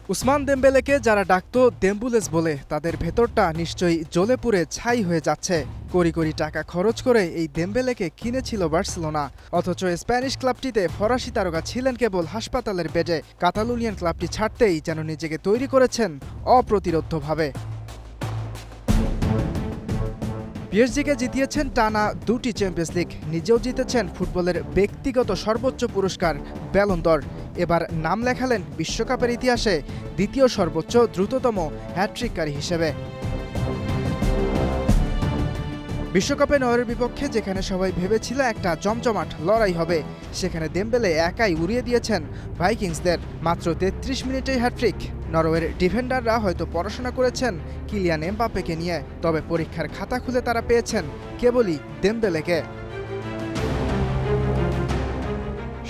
উসমান দেমবেলেকে যারা ডাকত দেম্বুলেস বলে তাদের ভেতরটা নিশ্চয়ই জ্বলে পুড়ে ছাই হয়ে যাচ্ছে। কোটি কোটি টাকা খরচ করে এই দেমবেলেকে কিনেছিল বার্সেলোনা, অথচ স্প্যানিশ ক্লাবটিতে ফরাসি তারকা ছিলেন কেবল হাসপাতালের বেডে। কাতালুনিয়ান ক্লাবটি ছাড়তেই যেন নিজেকে তৈরি করেছেন অপ্রতিরোধ্যভাবে। পিএসজিকে জিতিয়েছেন টানা 2টি চ্যাম্পিয়ন্স লিগ, নিজেও জিতেছেন ফুটবলের ব্যক্তিগত সর্বোচ্চ পুরস্কার ব্যালন দ'র। এবার নাম লেখালেন বিশ্বকাপের ইতিহাসে দ্বিতীয় সর্বোচ্চ দ্রুততম হ্যাট্রিককারী হিসেবে। বিশ্বকাপে নরওয়ের বিপক্ষে যেখানে সবাই ভেবেছিল একটা জমজমাট লড়াই হবে, সেখানে দেমবেলে একাই উড়িয়ে দিয়েছেন ভাইকিংসদের। মাত্র ৩৩ মিনিটেই হ্যাট্রিক। নরওয়ের ডিফেন্ডাররা হয়তো পড়াশোনা করেছেন কিলিয়ান এমবাপ্পেকে নিয়ে, তবে পরীক্ষার খাতা খুলে তারা পেয়েছেন কেবলই দেমবেলেকে।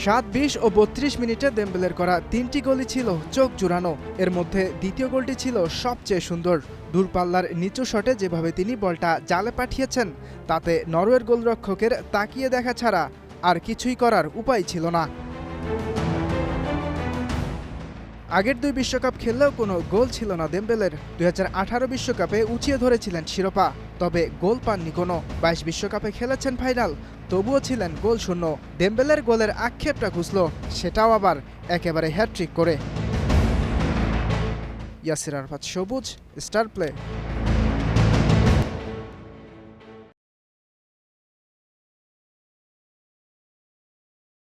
৭, ২০ ও ৩২ মিনিটে দেমবেলের করা ৩টি গোলই ছিল চোখ জুড়ানো। এর মধ্যে দ্বিতীয় গোলটি ছিল সবচেয়ে সুন্দর। দূরপাল্লার নিচু শটে যেভাবে তিনি বলটা জালে পাঠিয়েছেন, তাতে নরওয়ের গোলরক্ষকের তাকিয়ে দেখা ছাড়া আর কিছুই করার উপায় ছিল না। আগের ২ বিশ্বকাপ খেললেও কোনো গোল ছিল না দেমবেলের। ২০১৮ বিশ্বকাপে উঁচিয়ে ধরেছিলেন শিরোপা, তবে গোল পাননি কোনো। ২২ বিশ্বকাপে খেলেছেন ফাইনাল, তবুও ছিলেন গোল শূন্য। দেমবেলের গোলের আক্ষেপটা ঘুচল, সেটাও আবার একেবারে হ্যাট্রিক করে। ইয়াসির আরাফাত সবুজ, স্টার প্লে।